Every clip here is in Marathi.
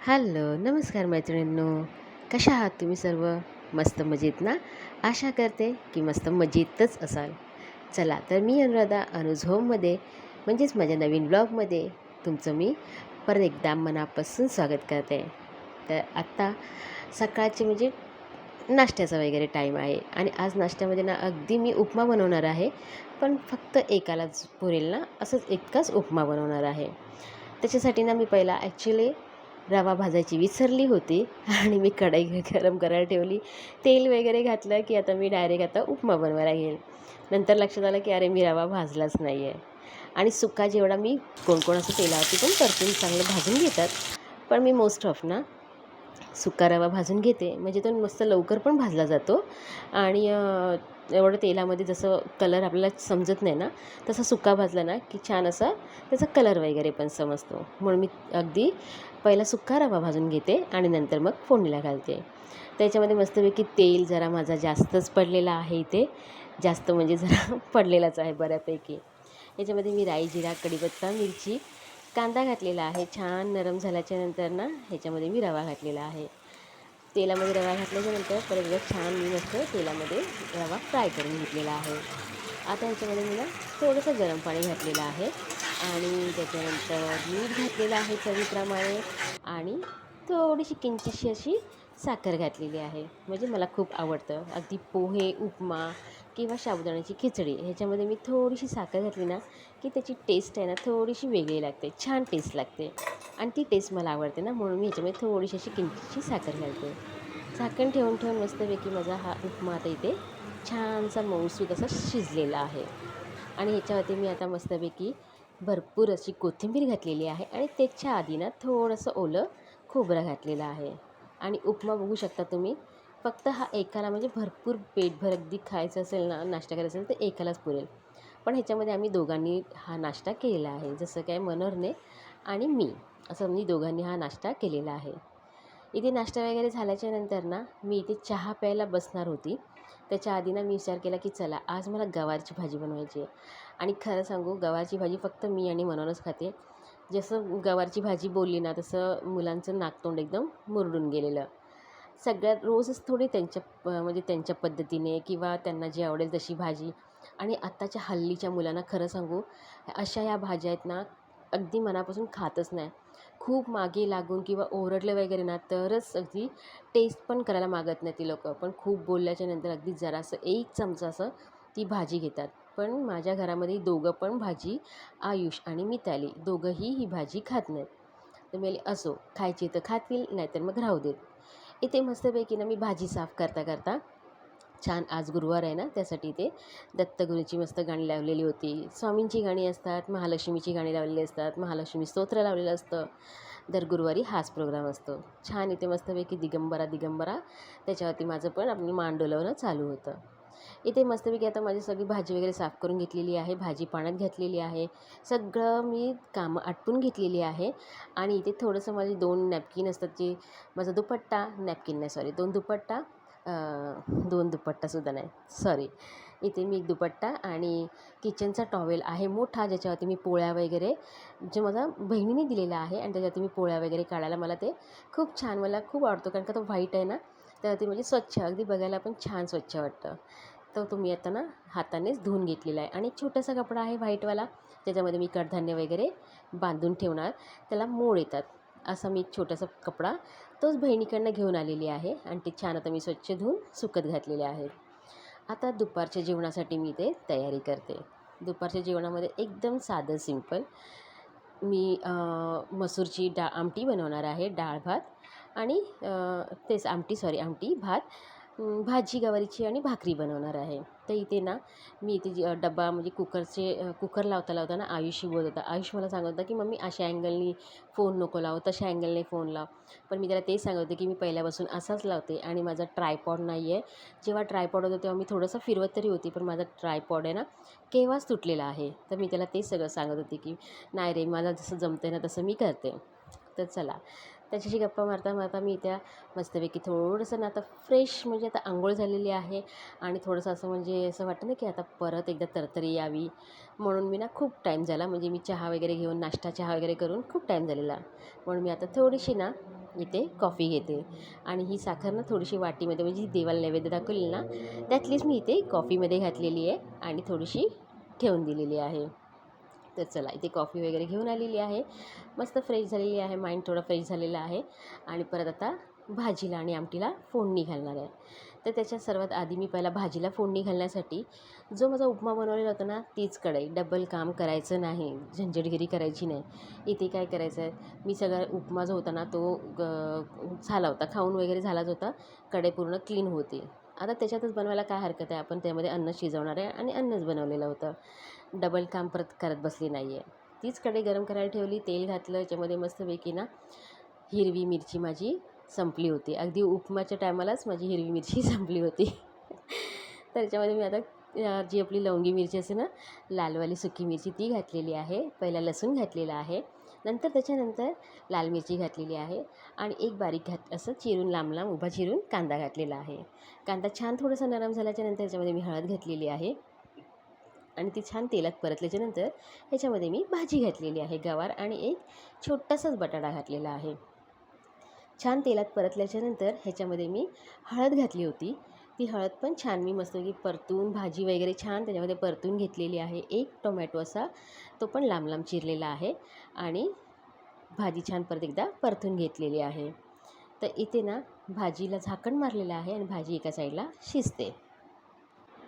हॅलो, नमस्कार मैत्रिणींनो. कशा आहात तुम्ही सर्व? मस्त मजेत ना? आशा करते की मस्त मजेतच असाल. चला तर मी अनुराधा अनुज होममध्ये म्हणजेच माझ्या नवीन ब्लॉगमध्ये तुमचं मी परत एकदा मनापासून स्वागत करते. तर आत्ता सकाळचे म्हणजे नाश्त्याचा वगैरे टाईम आहे आणि आज नाश्त्यामध्ये ना अगदी मी उपमा बनवणार आहे. पण फक्त एकालाच पुरेल ना, असंच इतकाच उपमा बनवणार आहे. त्याच्यासाठी ना मी पहिला ॲक्च्युली रवा भाजायची विसरली होती आणि मी कढई गरम करायला ठेवली. तेल वगैरे घातलं की आता मी डायरेक्ट आता उपमा बनवायला घेईल. नंतर लक्षात आलं की अरे मी रवा भाजलाच नाही आहे आणि सुका जेवढा मी कोण असं तेलावरती पण परतून चांगलं भाजून घेतात. पण मी मोस्ट ऑफ ना सुका रवा भाजून घेते म्हणजे तो मस्त लवकर पण भाजला जातो आणि एवढं तेलामध्ये जसं कलर आपल्याला समजत नाही ना, तसा सुका भाजला ना की छान असा त्याचा कलर वगैरे पण समजतो. म्हणून मी अगदी पहिला सुका रवा भाजून घेते आणि नंतर मग फोडणीला घालते. त्याच्यामध्ये मस्तपैकी तेल जरा माझा जास्तच पडलेला आहे इथे. जास्त म्हणजे जरा पडलेलाच आहे बऱ्यापैकी. याच्यामध्ये मी राई, जिरा, कढीपत्ता, मिरची, कांदा घातलेला आहे. छान नरम झाल्याच्यानंतर ना ह्याच्यामध्ये मी रवा घातलेला आहे. तेलामध्ये रवा घातल्याच्यानंतर परत एकदा छान मी मस्त तेलामध्ये रवा फ्राय करून घेतलेला आहे. आता ह्याच्यामध्ये मी ना थोडंसं गरम पाणी घातलेलं आहे आणि त्याच्यानंतर मीठ घातलेलं आहे चवीप्रमाणे आणि थोडीशी किंचितशी अशी साखर घातलेली आहे. म्हणजे मला खूप आवडतं. अगदी पोहे, उपमा किंवा साबुदाण्याची खिचडी ह्याच्यामध्ये मी थोडीशी साखर घातली ना की त्याची टेस्ट आहे ना थोडीशी वेगळी लागते, छान टेस्ट लागते आणि ती टेस्ट मला आवडते ना, म्हणून मी ह्याच्यामध्ये थोडीशी अशी किंचितशी साखर घालते. झाकण ठेवून ठेवून मस्तपैकी माझा हा उपमा आता इथे छानसा मऊसूत असा शिजलेला आहे आणि ह्याच्यावरती मी आता मस्तपैकी भरपूर अशी कोथिंबीर घातलेली आहे आणि त्याच्या आधी ना थोडंसं ओलं खोबरं घातलेलं आहे आणि उपमा बघू शकता तुम्ही. फक्त हा एकाला म्हणजे भरपूर पेटभर अगदी खायचं असेल ना, नाश्ता करायचा असेल तर एकालाच पुरेल. पण ह्याच्यामध्ये आम्ही दोघांनी हा नाश्ता केलेला आहे, जसं काय मनोहरने आणि मी, असं म्हणजे दोघांनी हा नाश्ता केलेला आहे. इथे नाश्ता वगैरे झाल्याच्यानंतर ना मी इथे चहा प्यायला बसणार होती. त्याच्या आधी ना मी विचार केला की चला आज मला गवारची भाजी बनवायची आहे आणि खरं सांगू गवारची भाजी फक्त मी आणि मनोहरच खाते. जसं गवारची भाजी बोलली ना तसं मुलांचं नाकतोंड एकदम मुरडून गेलेलं. सगळ्यात रोजच थोडी म्हणजे त्यांच्या पद्धतीने किंवा त्यांना जी आवडेल तशी भाजी. आणि आत्ताच्या हल्लीच्या मुलांना खरं सांगू अशा ह्या भाज्या आहेत ना अगदी मनापासून खातच नाही. खूप मागे लागून किंवा ओरडलं वगैरे ना तरच अगदी टेस्ट पण करायला मागत नाही ती लोकं. पण खूप बोलल्याच्या नंतर अगदी जरासं एक चमचा असं ती भाजी घेतात. पण माझ्या घरामध्ये दोघं पण भाजी, आयुष आणि मिताली दोघंही ही भाजी खात नाहीत. तर मी असो खायची तर खातील नाहीतर मग राहू देत. इथे मस्तपैकी ना मी भाजी साफ करता करता छान आज गुरुवार आहे ना त्यासाठी ते दत्तगुरूची मस्त गाणी लावलेली होती. स्वामींची गाणी असतात, महालक्ष्मीची गाणी लावलेली असतात, महालक्ष्मी स्तोत्र लावलेलं असतं. दर गुरुवारी हाच प्रोग्राम असतो. छान इथे मस्तपैकी दिगंबरा दिगंबरा त्याच्यावरती माझं पण आपलं मान डोलवणं चालू होतं. इथे मस्तपैकी आता माझी सगळी भाजी वगैरे साफ करून घेतलेली आहे. भाजी पाण्यात घातलेली आहे. सगळं मी कामं आटपून घेतलेली आहे आणि इथे थोडंसं माझे 2 नॅपकिन असतात जे माझा दुपट्टा नॅपकिन नाही सॉरी 2 दुपट्टा 2 दुपट्टासुद्धा नाही सॉरी. इथे मी एक दुपट्टा आणि किचनचा टॉवेल आहे मोठा ज्याच्यावरती मी पोळ्या वगैरे जे माझ्या बहिणीने दिलेला आहे आणि त्याच्यावरती मी पोळ्या वगैरे काढायला मला ते खूप छान मला खूप आवडतो कारण का तो व्हाईट आहे ना त्यावरती म्हणजे स्वच्छ अगदी बघायला पण छान स्वच्छ वाटतं. तर तो मी आता ना हातानेच धुवून घेतलेला आहे आणि एक छोटासा कपडा आहे व्हाईटवाला त्याच्यामध्ये मी कडधान्य वगैरे बांधून ठेवणार. त्याला मोड येतात असा मी एक छोटासा कपडा तोच बहिणीकडनं घेऊन आलेली आहे आणि ते छान आता मी स्वच्छ धुवून सुकत घातलेले आहेत. आता दुपारच्या जेवणासाठी मी ते तयारी करते. दुपारच्या जेवणामध्ये एकदम साधं सिंपल मी मसूरची आमटी बनवणार आहे, डाळ भात आणि तेच आमटी सॉरी आमटी भात, भाजी गवारीची आणि भाकरी बनवणार आहे. तर इथे ना मी इथे डब्बा म्हणजे कुकर लावता लावताना आयुषशी बोलत होता. आयुष मला सांगत होता की मम्मी अशा अँगलनी फोन नको लावू, तशा अँगलने फोन लाव. पण मी त्याला तेच सांगत होते की मी पहिल्यापासून असाच लावते आणि माझा ट्रायपॉड नाही आहे. जेव्हा ट्रायपॉड होतं तेव्हा मी थोडंसं फिरवत तरी होती पण माझा ट्रायपॉड आहे ना केव्हाच तुटलेला आहे. तर मी त्याला तेच सगळं सांगत होते की नाही रे मला जसं जमतं ना तसं मी करते. तर चला त्याच्याशी गप्पा मारता मारता मी त्या मस्तपैकी थोडंसं ना आता फ्रेश म्हणजे आता अंघोळ झालेली आहे आणि थोडंसं असं म्हणजे असं वाटतं ना की आता परत एकदा तरतरी यावी म्हणून मी ना खूप टाईम झाला म्हणजे मी चहा वगैरे घेऊन नाश्ता चहा वगैरे करून खूप टाईम झालेला म्हणून मी आता थोडीशी ना इथे कॉफी घेते आणि ही साखर ना थोडीशी वाटीमध्ये म्हणजे देवाला नैवेद्य दाखवली ना त्यातलीच मी इथे कॉफीमध्ये घातलेली आहे आणि थोडीशी ठेवून दिलेली आहे. तर चला इथे कॉफी वगैरे घेऊन आलेली आहे, मस्त फ्रेश झालेली आहे, माइंड थोडा फ्रेश झालेला आहे आणि परत आता भाजीला आणि आमटीला फोडणी घालणार आहे. तर त्याच्यात सर्वात आधी मी पहिला भाजीला फोडणी घालण्यासाठी जो माझा उपमा बनवलेला होता ना तीच कढई, डबल काम करायचं नाही, झंझटगिरी करायची नाही. इथे काय करायचं आहे, मी सगळा उपमा जो होता ना तो झाला होता, खाऊन वगैरे झालाच होता, कढई पूर्ण क्लीन होती. आता त्याच्यातच बनवायला काय हरकत आहे, आपण त्यामध्ये अन्न शिजवणार आहे आणि अन्नच बनवलेलं होतं. डबल काम परत करत बसली नाही आहे. तीच कढई गरम करायला ठेवली, तेल घातलं, याच्यामध्ये मस्तपैकी ना हिरवी मिरची माझी संपली होती. अगदी उपमाच्या टायमालाच माझी हिरवी मिरची संपली होती. तर याच्यामध्ये मी आता जी आपली लवंगी मिरची असते ना, लालवाली सुकी मिरची ती घातलेली आहे. पहिला लसूण घातलेला आहे, नंतर त्याच्यानंतर लाल मिरची घातलेली आहे आणि एक बारीक असं चिरून लांब लांब उभा चिरून कांदा घातलेला आहे. कांदा छान थोडासा नरम झाल्याच्यानंतर याच्यामध्ये मी हळद घातलेली आहे आणि ती छान तेलात परतल्याच्यानंतर ह्याच्यामध्ये मी भाजी घातलेली आहे, गवार आणि एक छोटासाच बटाटा घातलेला आहे. छान तेलात परतल्याच्यानंतर ह्याच्यामध्ये मी हळद घातली होती. ती हळद पण छान मी मस्तपैकी परतून भाजी वगैरे छान त्याच्यामध्ये परतून घेतलेली आहे. एक टोमॅटो असा तो पण लांब लांब चिरलेला आहे आणि भाजी छान परत एकदा परतून घेतलेली आहे. तर इथे ना भाजीला झाकण मारलेलं आहे आणि भाजी एका साईडला शिजते.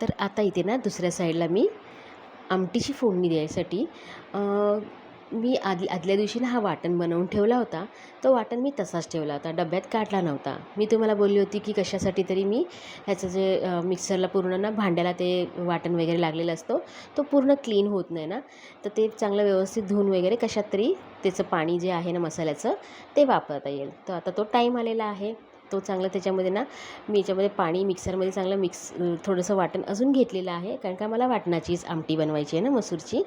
तर आता इथे ना दुसऱ्या साईडला मी आमटीची फोडणी द्यायसाठी मी आदल्या दिवशी ना हा वाटण बनवून ठेवला होता. तो वाटण मी तसाच ठेवला होता, डब्यात काढला नव्हता. मी तुम्हाला बोलली होती की कशासाठी तरी मी ह्याचं जे मिक्सरला पूर्ण ना भांड्याला ते वाटण वगैरे लागलेला असतो तो पूर्ण क्लीन होत नाही ना, तर ते चांगलं व्यवस्थित धुवून वगैरे कशात तरी त्याचं पाणी जे आहे ना मसाल्याचं ते वापरता येईल. तर आता तो टाईम आलेला आहे. तो चांगला त्याच्यामध्ये ना मी याच्यामध्ये पाणी मिक्सरमध्ये चांगलं थोडंसं वाटण अजून घेतलेलं आहे, कारण का मला वाटणाचीच आमटी बनवायची आहे ना मसूरची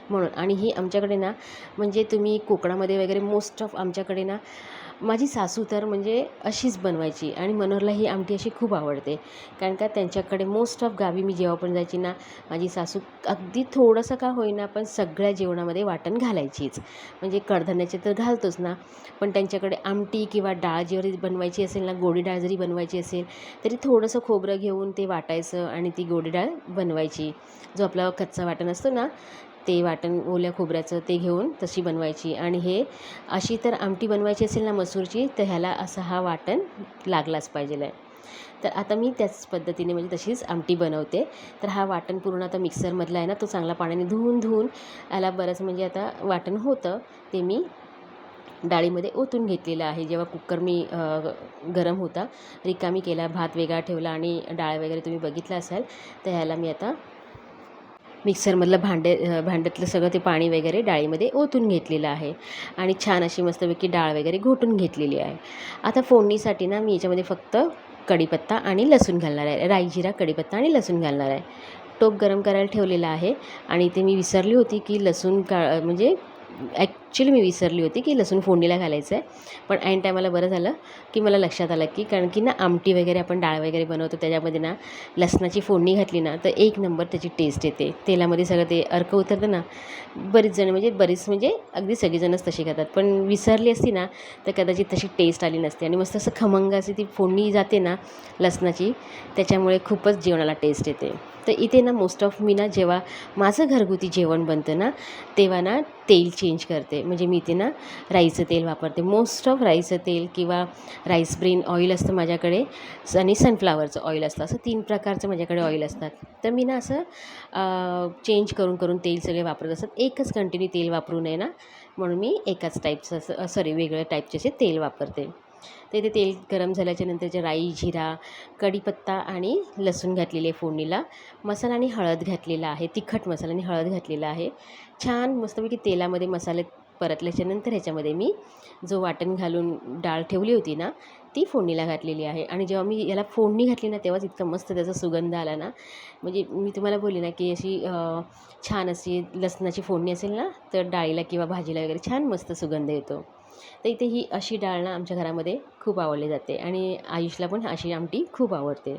म्हणून. आणि ही आमच्याकडे ना म्हणजे तुम्ही कोकणामध्ये वगैरे मोस्ट ऑफ आमच्याकडे ना माझी सासू तर म्हणजे अशीच बनवायची आणि मनोहरला ही आमटी अशी खूप आवडते, कारण का त्यांच्याकडे मोस्ट ऑफ गावी मी जेव्हा पण जायची ना माझी सासू अगदी थोडंसं का होईना पण सगळ्या जेवणामध्ये वाटण घालायचीच. म्हणजे कडधान्याचे तर घालतोच ना, पण त्यांच्याकडे आमटी किंवा डाळ जरी बनवायची असेल ना, गोडी डाळ जरी बनवायची असेल तरी थोडंसं खोबरं घेऊन ते वाटायचं आणि ती गोडी डाळ बनवायची. जो आपला कच्चा वाटण असतो ना ते वाटण ओल्या खोबऱ्याचं ते घेऊन तशी बनवायची. आणि हे अशी तर आमटी बनवायची असेल ना मसूरची तर ह्याला असा हा वाटण लागलाच पाहिजे आहे. तर आता मी त्याच पद्धतीने म्हणजे तशीच आमटी बनवते. तर हा वाटण पूर्ण आता मिक्सरमधला आहे ना तो चांगला पाण्याने धुवून याला बरंच म्हणजे आता वाटण होतं ते मी डाळीमध्ये ओतून घेतलेलं आहे. जेव्हा कुकर मी गरम होता रिकामी केला, भात वेगळा ठेवला आणि डाळ वगैरे तुम्ही बघितलं असाल, तर ह्याला मी आता मिक्सरमधलं भांड्यातलं सगळं ते पाणी वगैरे डाळीमध्ये ओतून घेतलेलं आहे आणि छान अशी मस्तपैकी डाळ वगैरे घोटून घेतलेली आहे. आता फोडणीसाठी ना मी याच्यामध्ये फक्त कढीपत्ता आणि लसूण घालणार आहे, राई जिरा कढीपत्ता आणि लसूण घालणार आहे. टोप गरम करायला ठेवलेला आहे आणि इथे मी विसरली होती की लसूण म्हणजे ॲक्च्युली मी विसरली होती की लसूण फोडणीला घालायचं आहे, पण ऐन टायमाला बरं झालं की मला लक्षात आलं की कारण की ना आमटी वगैरे आपण डाळ वगैरे बनवतो त्याच्यामध्ये ना लसणाची फोडणी घातली ना तर एक नंबर त्याची टेस्ट येते. तेलामध्ये सगळं ते अर्क उतरतं ना. बरीच म्हणजे अगदी सगळीजणच तशी करतात, पण विसरली असती ना तर कदाचित तशी टेस्ट आली नसते आणि मस्त असं खमंग अशी ती फोडणी जाते ना लसणाची, त्याच्यामुळे खूपच जेवणाला टेस्ट येते. तर इथे ना मोस्ट ऑफ मी ना जेव्हा माझं घरगुती जेवण बनतं ना तेव्हा ना तेल चेंज करते. म्हणजे मी इथे ना राईचं तेल वापरते, मोस्ट ऑफ राईचं तेल किंवा राईस ब्रेन ऑइल असतं माझ्याकडे आणि सनफ्लावरचं ऑइल असतं, असं 3 प्रकारचं माझ्याकडे ऑइल असतात. तर मी ना असं चेंज करून तेल सगळे वापरत असतात, एकच कंटिन्यू तेल वापरू नये ना म्हणून मी एकाच टाईपचं वेगळ्या टाईपचे असे तेल वापरते. तर इथे तेल गरम झाल्याच्यानंतर जे राई जिरा कढीपत्ता आणि लसूण घातलेले आहे फोडणीला, मसाला आणि हळद घातलेला आहे, तिखट मसाला आणि हळद घातलेला आहे. छान मस्तपैकी तेलामध्ये मसाले परतल्याच्यानंतर ह्याच्यामध्ये मी जो वाटण घालून डाळ ठेवली होती ना ती फोडणीला घातलेली आहे. आणि जेव्हा मी याला फोडणी घातली ना तेव्हाच इतका मस्त त्याचा सुगंध आला ना, म्हणजे मी तुम्हाला बोलली ना की अशी छान अशी लसणाची फोडणी असेल ना तर डाळीला किंवा भाजीला वगैरे छान मस्त सुगंध येतो. तर इथे ही अशी डाळ ना आमच्या घरामध्ये खूप आवडली जाते आणि आयुषला पण अशी आमटी खूप आवडते.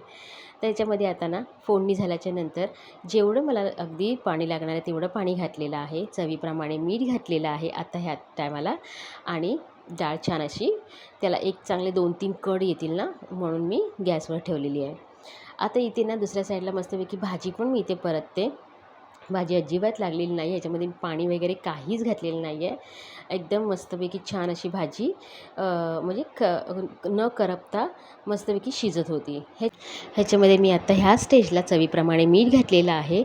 त्याच्यामध्ये आता ना फोडणी झाल्याच्या नंतर जेवढं मला अगदी पाणी लागणार आहे तेवढं पाणी घातलेलं आहे, चवीप्रमाणे मीठ घातलेलं आहे आता ह्या टायमाला. आणि डाळ छान अशी त्याला एक चांगले 2-3 कड येतील ना, म्हणून मी गॅसवर ठेवलेली आहे. आता इथे ना दुसऱ्या साईडला मस्तपैकी भाजी पण मी इथे परतते. भाजी अजिबात लागलेली नाही, याच्यामध्ये पाणी वगैरे काहीच घातलेलं नाही आहे. एकदम मस्तपैकी छान अशी भाजी म्हणजे न करपता मस्तपैकी शिजत होती. ह्याच्यामध्ये मी आता ह्या स्टेजला चवीप्रमाणे मीठ घातलेलं आहे,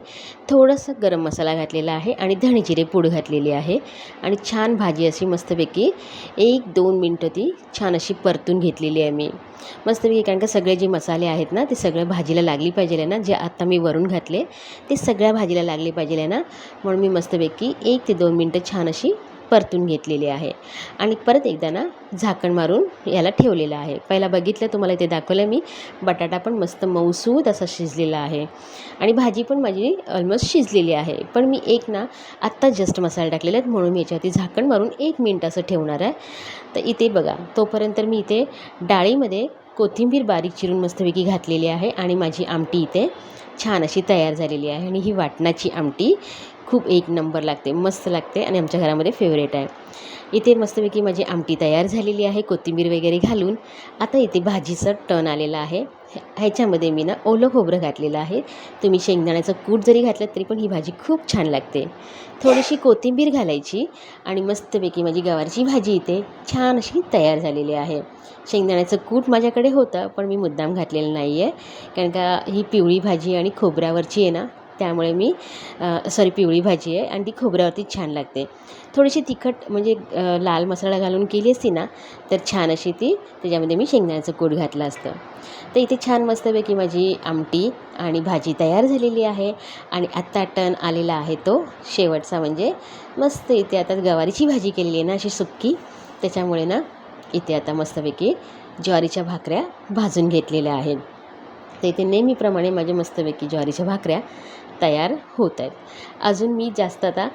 थोडंसं गरम मसाला घातलेला आहे आणि धणे जिरे पूड घातलेली आहे आणि छान भाजी अशी मस्तपैकी 1-2 मिनटं ती छान अशी परतून घेतलेली आहे मी मस्तपैकी. कारण का सगळे जे मसाले आहेत ना ते सगळं भाजीला लागली पाहिजे आहे ना, जे आत्ता मी वरून घातले ते सगळ्या भाजीला लागली पाहिजे आहे ना, म्हणून मी मस्तपैकी 1 ते 2 मिनटं छान अशी परतून घेतलेली आहे आणि परत एकदा ना झाकण मारून याला ठेवलेलं आहे. पहिला बघितलं तुम्हाला इथे दाखवलं मी, बटाटा पण मस्त मऊसूद असा शिजलेला आहे आणि भाजी पण माझी ऑलमोस्ट शिजलेली आहे. पण मी एक ना आत्ता जस्ट मसाले टाकलेले आहेत, म्हणून मी याच्यावरती झाकण मारून 1 मिनिट असं ठेवणार आहे. तर इथे बघा, तोपर्यंत मी इथे डाळीमध्ये कोथिंबीर बारीक चिरून मस्तपैकी घातलेली आहे आणि माझी आमटी इथे छान अशी तयार झालेली आहे आणि ही वाटणाची आमटी खूप एक नंबर लागते, मस्त लागते आणि आमच्या घरामध्ये फेवरेट आहे. इथे मस्तपैकी माझी आमटी तयार झालेली आहे कोथिंबीर वगैरे घालून. आता इथे भाजीचं टर्न आलेलं आहे. ह्याच्यामध्ये मी ना ओलं खोबरं घातलेलं आहे. तुम्ही शेंगदाण्याचं कूट जरी घातलं तरी पण ही भाजी खूप छान लागते. थोडीशी कोथिंबीर घालायची आणि मस्तपैकी माझी गवारची भाजी इथे छान अशी तयार झालेली आहे. शेंगदाण्याचं कूट माझ्याकडे होतं, पण मी मुद्दाम घातलेलं नाही आहे, कारण का ही पिवळी भाजी आणि खोबऱ्यावरची आहे ना, त्यामुळे मी पिवळी भाजी आहे आणि ती खोबऱ्यावरती छान लागते. थोडीशी तिखट म्हणजे लाल मसाला घालून केली असती ना तर छान अशी ती त्याच्यामध्ये मी शेंगदाण्याचं कूट घातलं असतं. तर इथे छान मस्तपैकी माझी आमटी आणि भाजी तयार झालेली आहे आणि आत्ता टर्न आलेला आहे तो शेवटचा, म्हणजे मस्त इथे आता गवारीची भाजी केलेली आहे ना अशी सुक्की, त्याच्यामुळे ना इथे आता मस्तपैकी ज्वारीच्या भाकऱ्या भाजून घेतलेल्या आहेत. तर इथे नेहमीप्रमाणे माझ्या मस्तपैकी ज्वारीच्या भाकऱ्या तयार होत आहेत. अजून मी जास्त आता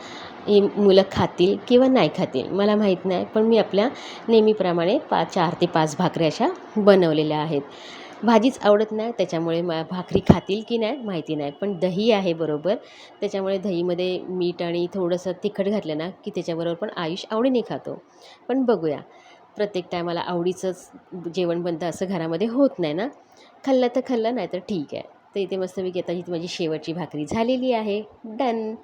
ही मुलं खातील किंवा नाही खातील मला माहीत नाही, पण मी आपल्या नेहमीप्रमाणे 4 ते 5 भाकऱ्या अशा बनवलेल्या आहेत. भाजीच आवडत नाही, त्याच्यामुळे भाकरी खातील की नाही माहिती नाही, पण दही आहे बरोबर, त्याच्यामुळे दहीमध्ये मीठ आणि थोडंसं तिखट घातलं ना की त्याच्याबरोबर पण आयुष आवडीने खातो. पण बघूया, प्रत्येक टायमाला आवडीचंच जेवण बनतं असं घरामध्ये होत नाही ना, खाल्लं तर खाल्लं, नाही तर ठीक आहे. तर इथे मस्तपैकी आता ही माझी शेवटची भाकरी झालेली आहे, डन.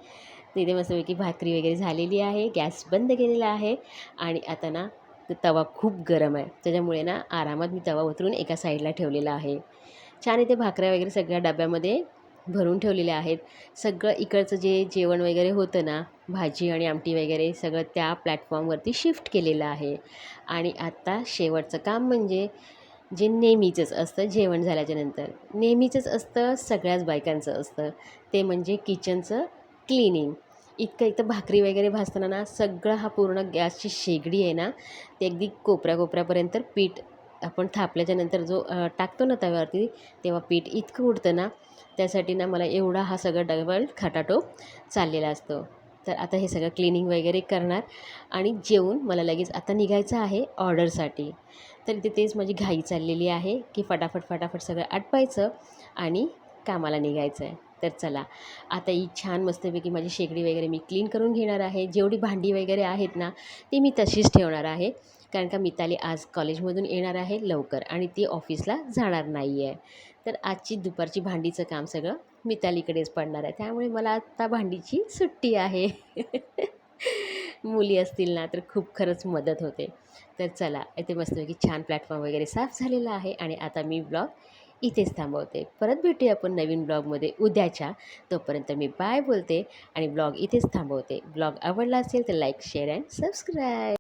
तर इथे मस्तपैकी भाकरी वगैरे झालेली आहे, गॅस बंद केलेला आहे आणि आता ना तवा खूप गरम आहे, त्याच्यामुळे ना आरामात मी तवा उतरून एका साईडला ठेवलेला आहे. छान इथे भाकऱ्या वगैरे सगळ्या डब्यामध्ये भरून ठेवलेल्या आहेत. सगळं इकडचं जे जेवण वगैरे होतं ना, भाजी आणि आमटी वगैरे सगळं त्या प्लॅटफॉर्मवरती शिफ्ट केलेलं आहे आणि आत्ता शेवटचं काम म्हणजे जे नेहमीचंच असतं जेवण झाल्याच्यानंतर, नेहमीचंच असतं, सगळ्याच बायकांचं असतं, ते म्हणजे किचनचं क्लिनिंग. इथं भाकरी वगैरे भाजताना ना सगळं हा पूर्ण गॅसची शेगडी आहे ना, ते अगदी कोपऱ्याकोपऱ्यापर्यंत पीठ आपण थापल्याच्यानंतर जो टाकतो ना तव्यावरती, तेव्हा पीठ इतकं उडतं ना, त्यासाठी ना मला एवढा हा सगळं डबल खटाटोप चाललेला असतो. तर आता हे सगळं क्लिनिंग वगैरे करणार आणि जेवून मला लगेच आता निघायचं आहे ऑर्डरसाठी. तर इथे तेच माझी घाई चाललेली आहे की फटाफट सगळं आटपायचं आणि कामाला निघायचं आहे. तर चला, आता ही छान मस्तपैकी माझी शेगडी वगैरे मी क्लीन करून घेणार आहे. जेवढी भांडी वगैरे आहेत ना ती मी तशीच ठेवणार आहे, कारण का मिताली आज कॉलेजमधून येणार आहे लवकर आणि ती ऑफिसला जाणार नाही आहे. तर आजची दुपारची भांडीचं काम सगळं मितालीकडेच पडणार आहे, त्यामुळे मला आत्ता भांडीची सुट्टी आहे. मुली असतील ना तर खूप खरंच मदत होते. तर चला, इथे मस्तपैकी छान प्लॅटफॉर्म वगैरे साफ झालेला आहे आणि आता मी ब्लॉग इथेच थांबवते. परत भेटूया आपण नवीन ब्लॉगमध्ये उद्याच्या. तोपर्यंत मी बाय बोलते आणि ब्लॉग इथेच थांबवते. ब्लॉग आवडला असेल तर लाईक, शेअर अँड सबस्क्राईब.